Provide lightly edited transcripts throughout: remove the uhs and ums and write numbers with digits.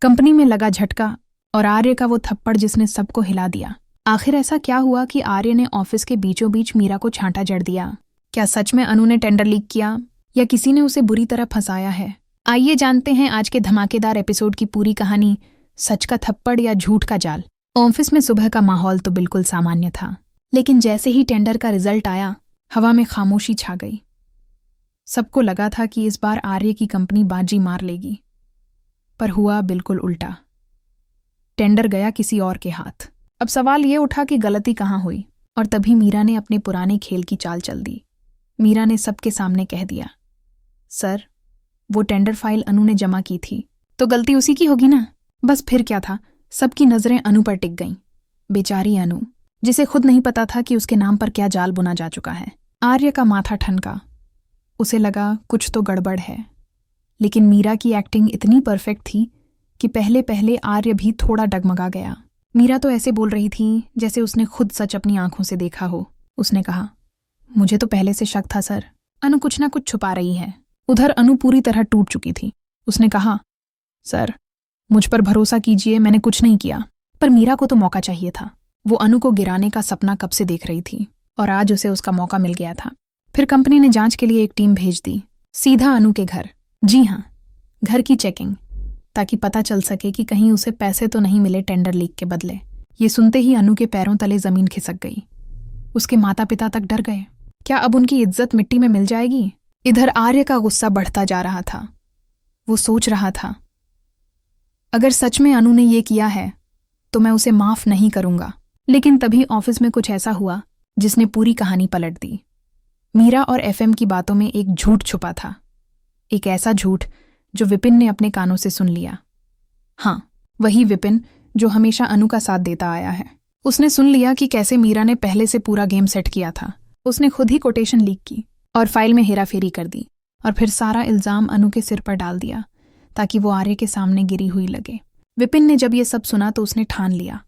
Company में लगा झटका और आर्य का वो थप्पड़ जिसने सबको हिला दिया। आखिर ऐसा क्या हुआ कि आर्य ने ऑफिस के बीचों बीच मीरा को छांटा जड़ दिया? क्या सच में अनु ने टेंडर लीक किया या किसी ने उसे बुरी तरह फंसाया है? आइए जानते हैं आज के धमाकेदार एपिसोड की पूरी कहानी, सच का थप्पड़ या झूठ का जाल। ऑफिस में सुबह का माहौल तो बिल्कुल सामान्य था, लेकिन जैसे ही टेंडर का रिजल्ट आया, हवा में खामोशी छा गई। सबको लगा था कि इस बार आर्य की कंपनी बाजी मार लेगी, पर हुआ बिल्कुल उल्टा। टेंडर गया किसी और के हाथ। अब सवाल ये उठा कि गलती कहाँ हुई, और तभी मीरा ने अपने पुराने खेल की चाल चल दी। मीरा ने सबके सामने कह दिया, सर, वो टेंडर फाइल अनु ने जमा की थी, तो गलती उसी की होगी ना। बस फिर क्या था, सबकी नजरें अनु पर टिक गईं। बेचारी अनु, जिसे खुद नहीं पता था कि उसके नाम पर क्या जाल बुना जा चुका है। आर्य का माथा ठनका। उसे लगा कुछ तो गड़बड़ है, लेकिन मीरा की एक्टिंग इतनी परफेक्ट थी कि पहले पहले आर्य भी थोड़ा डगमगा गया। मीरा तो ऐसे बोल रही थी जैसे उसने खुद सच अपनी आंखों से देखा हो। उसने कहा, मुझे तो पहले से शक था सर, अनु कुछ ना कुछ छुपा रही है। उधर अनु पूरी तरह टूट चुकी थी। उसने कहा, सर, मुझ पर भरोसा कीजिए, मैंने कुछ नहीं किया। पर मीरा को तो मौका चाहिए था। वो अनु को गिराने का सपना कब से देख रही थी, और आज उसे उसका मौका मिल गया था। फिर कंपनी ने जांच के लिए एक टीम भेज दी, सीधा अनु के घर। जी हाँ, घर की चेकिंग, ताकि पता चल सके कि कहीं उसे पैसे तो नहीं मिले टेंडर लीक के बदले। ये सुनते ही अनु के पैरों तले जमीन खिसक गई। उसके माता पिता तक डर गए। क्या अब उनकी इज्जत मिट्टी में मिल जाएगी? इधर आर्य का गुस्सा बढ़ता जा रहा था। वो सोच रहा था, अगर सच में अनु ने ये किया है तो मैं उसे माफ नहीं करूंगा। लेकिन तभी ऑफिस में कुछ ऐसा हुआ जिसने पूरी कहानी पलट दी। मीरा और एफएम की बातों में एक झूठ छुपा था। एक ऐसा झूठ जो विपिन ने अपने कानों से सुन लिया। हाँ, वही विपिन जो हमेशा अनु का साथ देता आया है। उसने सुन लिया कि कैसे मीरा ने पहले से पूरा गेम सेट किया था। उसने खुद ही कोटेशन लीक की और फाइल में हेराफेरी कर दी, और फिर सारा इल्जाम अनु के सिर पर डाल दिया ताकि वो आर्य के सामने गिरी हुई लगे। विपिन ने जब ये सब सुना तो उसने ठान लिया,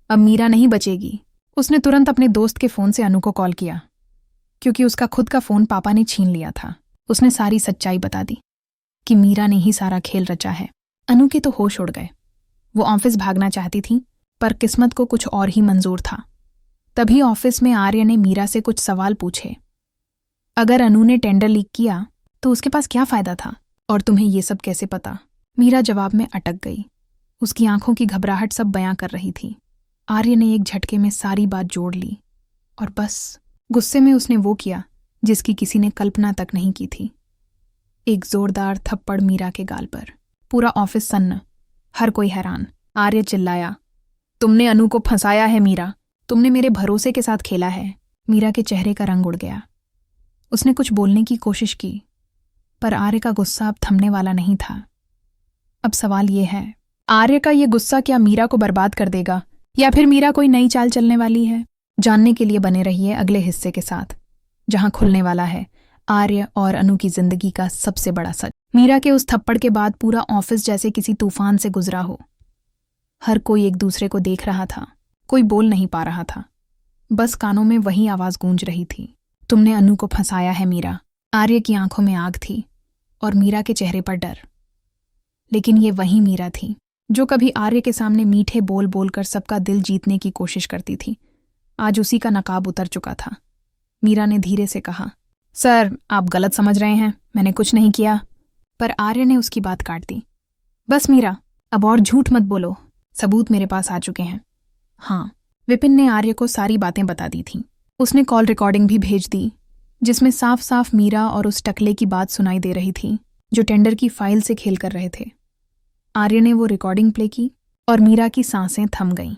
अब मीरा नहीं बचेगी। उसने तुरंत अपने दोस्त के फोन से अनु को कॉल किया, क्योंकि उसका खुद का फोन पापा ने छीन लिया था। उसने सारी सच्चाई बता दी कि मीरा ने ही सारा खेल रचा है। अनु के तो होश उड़ गए। वो ऑफिस भागना चाहती थी, पर किस्मत को कुछ और ही मंजूर था। तभी ऑफिस में आर्य ने मीरा से कुछ सवाल पूछे। अगर अनु ने टेंडर लीक किया तो उसके पास क्या फायदा था, और तुम्हें ये सब कैसे पता? मीरा जवाब में अटक गई। उसकी आंखों की घबराहट सब बयां कर रही थी। आर्य ने एक झटके में सारी बात जोड़ ली, और बस गुस्से में उसने वो किया जिसकी किसी ने कल्पना तक नहीं की थी। एक जोरदार थप्पड़ मीरा के गाल पर। पूरा ऑफिस सन्न, हर कोई हैरान। आर्य चिल्लाया, तुमने अनु को फंसाया है मीरा, तुमने मेरे भरोसे के साथ खेला है। मीरा के चेहरे का रंग उड़ गया। उसने कुछ बोलने की कोशिश की, पर आर्य का गुस्सा अब थमने वाला नहीं था। अब सवाल ये है, आर्य का ये गुस्सा क्या मीरा को बर्बाद कर देगा, या फिर मीरा कोई नई चाल चलने वाली है? जानने के लिए बने रहिए अगले हिस्से के साथ, जहां खुलने वाला है आर्य और अनु की जिंदगी का सबसे बड़ा सच। मीरा के उस थप्पड़ के बाद पूरा ऑफिस जैसे किसी तूफान से गुजरा हो। हर कोई एक दूसरे को देख रहा था, कोई बोल नहीं पा रहा था। बस कानों में वही आवाज गूंज रही थी, तुमने अनु को फंसाया है मीरा। आर्य की आंखों में आग थी और मीरा के चेहरे पर डर। लेकिन ये वही मीरा थी जो कभी आर्य के सामने मीठे बोल बोलकर सबका दिल जीतने की कोशिश करती थी। आज उसी का नकाब उतर चुका था। मीरा ने धीरे से कहा, सर, आप गलत समझ रहे हैं, मैंने कुछ नहीं किया। पर आर्य ने उसकी बात काट दी। बस मीरा, अब और झूठ मत बोलो, सबूत मेरे पास आ चुके हैं। हाँ, विपिन ने आर्य को सारी बातें बता दी थीं। उसने कॉल रिकॉर्डिंग भी भेज दी, जिसमें साफ साफ मीरा और उस टकले की बात सुनाई दे रही थी जो टेंडर की फाइल से खेल कर रहे थे। आर्य ने वो रिकॉर्डिंग प्ले की और मीरा की सांसें थम गईं।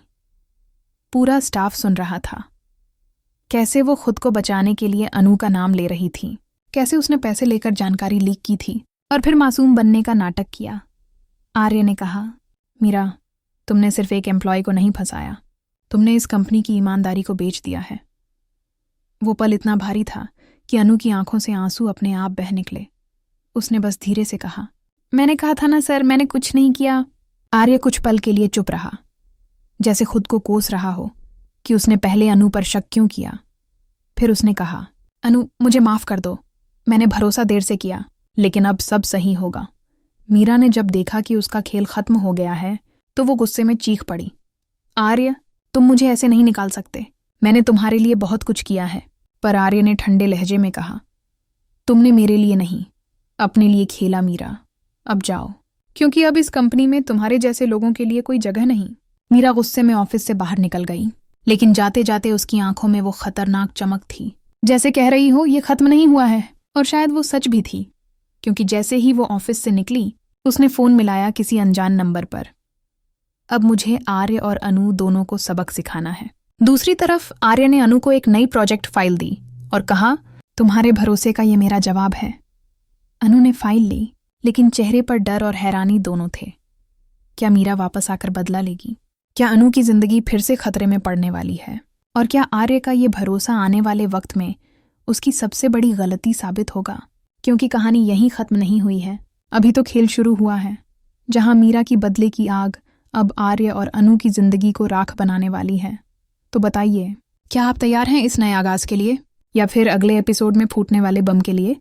पूरा स्टाफ सुन रहा था। कैसे वो खुद को बचाने के लिए अनु का नाम ले रही थी, कैसे उसने पैसे लेकर जानकारी लीक की थी और फिर मासूम बनने का नाटक किया। आर्य ने कहा, मीरा, तुमने सिर्फ एक एम्प्लॉय को नहीं फंसाया, तुमने इस कंपनी की ईमानदारी को बेच दिया है। वो पल इतना भारी था कि अनु की आंखों से आंसू अपने आप बह निकले। उसने बस धीरे से कहा, मैंने कहा था ना सर, मैंने कुछ नहीं किया। आर्य कुछ पल के लिए चुप रहा, जैसे खुद को कोस रहा हो कि उसने पहले अनु पर शक क्यों किया। फिर उसने कहा, अनु, मुझे माफ कर दो, मैंने भरोसा देर से किया, लेकिन अब सब सही होगा। मीरा ने जब देखा कि उसका खेल खत्म हो गया है तो वो गुस्से में चीख पड़ी। आर्य, तुम मुझे ऐसे नहीं निकाल सकते। मैंने तुम्हारे लिए बहुत कुछ किया है। पर आर्य ने ठंडे लहजे में कहा, तुमने मेरे लिए नहीं, अपने लिए खेला मीरा। अब जाओ, क्योंकि अब इस कंपनी में तुम्हारे जैसे लोगों के लिए कोई जगह नहीं। मीरा गुस्से में ऑफिस से बाहर निकल गई, लेकिन जाते जाते उसकी आंखों में वो खतरनाक चमक थी, जैसे कह रही हो ये खत्म नहीं हुआ है। और शायद वो सच भी थी, क्योंकि जैसे ही वो ऑफिस से निकली उसने फोन मिलाया किसी अनजान नंबर पर। अब मुझे आर्य और अनु दोनों को सबक सिखाना है। दूसरी तरफ आर्य ने अनु को एक नई प्रोजेक्ट फाइल दी और कहा, तुम्हारे भरोसे का ये मेरा जवाब है। अनु ने फाइल ली, लेकिन चेहरे पर डर और हैरानी दोनों थे। क्या मीरा वापस आकर बदला लेगी? क्या अनु की जिंदगी फिर से खतरे में पड़ने वाली है? और क्या आर्य का ये भरोसा आने वाले वक्त में उसकी सबसे बड़ी गलती साबित होगा? क्योंकि कहानी यहीं खत्म नहीं हुई है, अभी तो खेल शुरू हुआ है, जहां मीरा की बदले की आग अब आर्य और अनु की जिंदगी को राख बनाने वाली है। तो बताइए, क्या आप तैयार हैं इस नए आगाज के लिए, या फिर अगले एपिसोड में फूटने वाले बम के लिए?